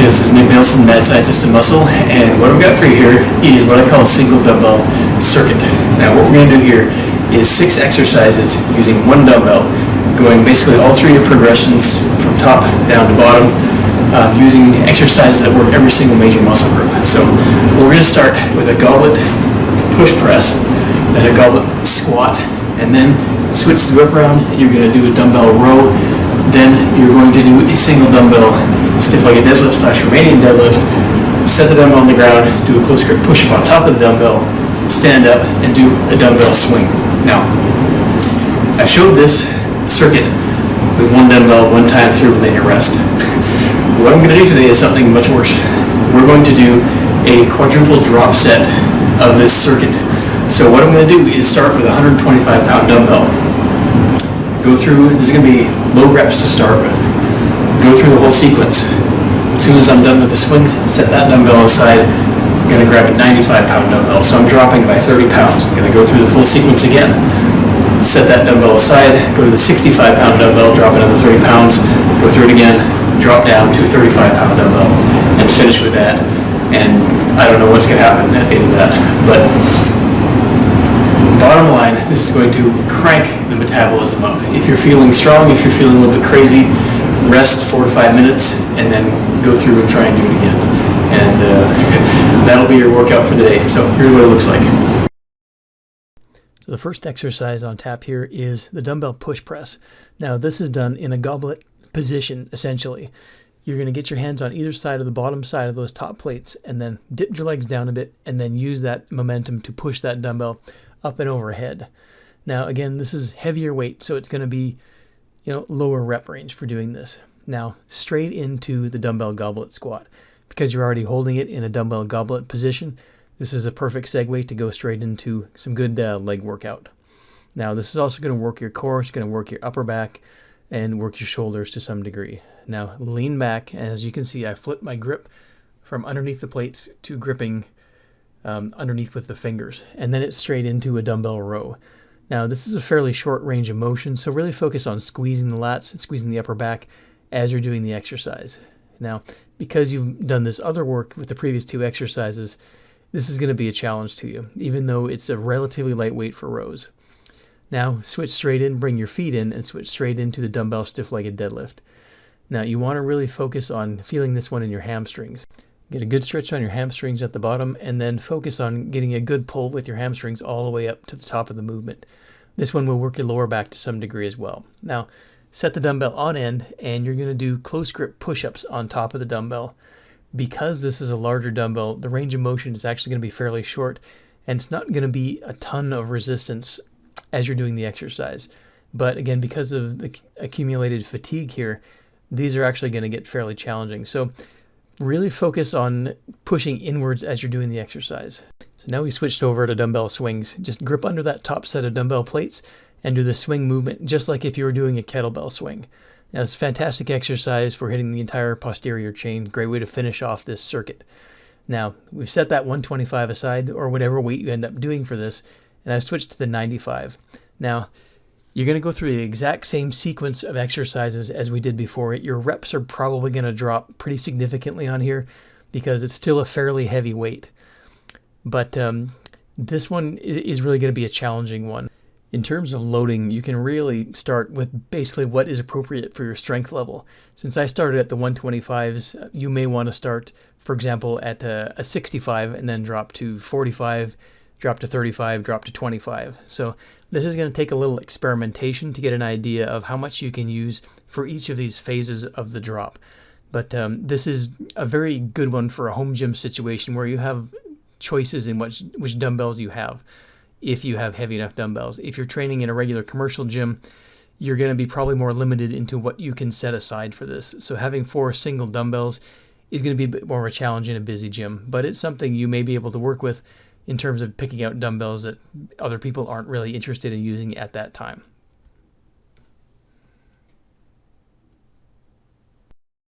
This is Nick Nelson, Mad Scientist of Muscle, and what I've got for you here is what I call a single dumbbell circuit. Now what we're going to do here is 6 exercises using 1 dumbbell, going basically all 3 progressions from top down to bottom, using exercises that work every single major muscle group. So we're going to start with a goblet push press, then a goblet squat, and then switch the grip around, and you're going to do a dumbbell row. Then you're going to do a single dumbbell stiff-legged deadlift / Romanian deadlift, set the dumbbell on the ground, do a close grip push-up on top of the dumbbell, stand up, and do a dumbbell swing. Now, I showed this circuit with 1 dumbbell 1 time through within your rest. What I'm going to do today is something much worse. We're going to do a quadruple drop set of this circuit. So what I'm going to do is start with a 125-pound dumbbell. Go through, this is going to be low reps to start with. Go through the whole sequence. As soon as I'm done with the swings, set that dumbbell aside. I'm going to grab a 95-pound dumbbell. So I'm dropping by 30 pounds. I'm going to go through the full sequence again. Set that dumbbell aside, go to the 65-pound dumbbell, drop another 30 pounds, go through it again, drop down to a 35-pound dumbbell, and finish with that. And I don't know what's going to happen at the end of that. But bottom line, this is going to crank the metabolism up. If you're feeling strong, if you're feeling a little bit crazy, rest 4 to 5 minutes and then go through and try and do it again. And that'll be your workout for the day. So here's what it looks like. So the first exercise on tap here is the dumbbell push press. Now this is done in a goblet position, essentially. You're going to get your hands on either side of the bottom side of those top plates and then dip your legs down a bit and then use that momentum to push that dumbbell up and overhead. Now again, this is heavier weight, so it's going to be, lower rep range for doing this. Now straight into the dumbbell goblet squat. Because you're already holding it in a dumbbell goblet position, this is a perfect segue to go straight into some good leg workout. Now this is also going to work your core, it's going to work your upper back, and work your shoulders to some degree. Now lean back, and as you can see, I flip my grip from underneath the plates to gripping underneath with the fingers, and then it's straight into a dumbbell row. Now this is a fairly short range of motion, so really focus on squeezing the lats and squeezing the upper back as you're doing the exercise. Now, because you've done this other work with the previous 2 exercises, this is going to be a challenge to you, even though it's a relatively lightweight for rows. Now switch straight in, bring your feet in, and switch straight into the dumbbell stiff-legged deadlift. Now you want to really focus on feeling this one in your hamstrings. Get a good stretch on your hamstrings at the bottom, and then focus on getting a good pull with your hamstrings all the way up to the top of the movement. This one will work your lower back to some degree as well. Now set the dumbbell on end, and you're going to do close grip push-ups on top of the dumbbell. Because this is a larger dumbbell, the range of motion is actually going to be fairly short, and it's not going to be a ton of resistance as you're doing the exercise. But again, because of the accumulated fatigue here, these are actually going to get fairly challenging. So really focus on pushing inwards as you're doing the exercise. So now we switched over to dumbbell swings. Just grip under that top set of dumbbell plates and do the swing movement just like if you were doing a kettlebell swing. Now it's a fantastic exercise for hitting the entire posterior chain. Great way to finish off this circuit. Now we've set that 125 aside, or whatever weight you end up doing for this, and I've switched to the 95. Now you're going to go through the exact same sequence of exercises as we did before. Your reps are probably going to drop pretty significantly on here because it's still a fairly heavy weight. But this one is really going to be a challenging one. In terms of loading, you can really start with basically what is appropriate for your strength level. Since I started at the 125s, you may want to start, for example, at a 65 and then drop to 45, drop to 35, drop to 25. So this is going to take a little experimentation to get an idea of how much you can use for each of these phases of the drop. But this is a very good one for a home gym situation where you have choices in which dumbbells you have, if you have heavy enough dumbbells. If you're training in a regular commercial gym, you're going to be probably more limited into what you can set aside for this. So having 4 single dumbbells is going to be a bit more of a challenge in a busy gym, but it's something you may be able to work with in terms of picking out dumbbells that other people aren't really interested in using at that time.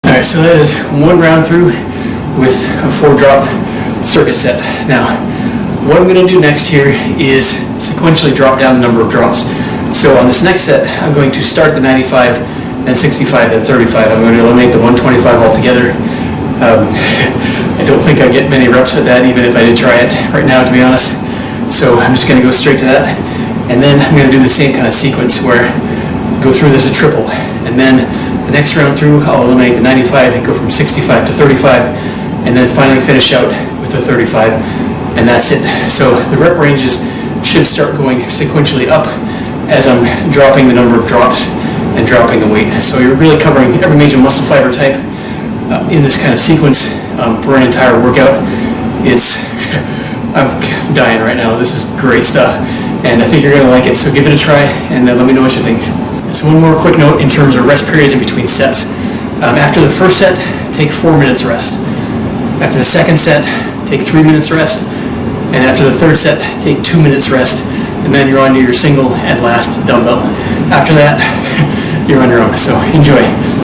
Alright, so that is 1 round through with a 4-drop circuit set. Now, what I'm going to do next here is sequentially drop down the number of drops. So on this next set, I'm going to start the 95, then 65, then 35. I'm going to eliminate the 125 altogether. I don't think I get many reps at that, even if I did try it right now, to be honest. So I'm just going to go straight to that. And then I'm going to do the same kind of sequence where go through this a triple. And then the next round through, I'll eliminate the 95 and go from 65 to 35. And then finally finish out with the 35. And that's it. So the rep ranges should start going sequentially up as I'm dropping the number of drops and dropping the weight. So you're really covering every major muscle fiber type in this kind of sequence for an entire workout. I'm dying right now. This is great stuff, and I think you're going to like it. So give it a try, and let me know what you think. So one more quick note in terms of rest periods in between sets. After the first set, take 4 minutes rest. After the second set, take 3 minutes rest. And after the third set, take 2 minutes rest. And then you're on to your single and last dumbbell. After that, you're on your own. So enjoy.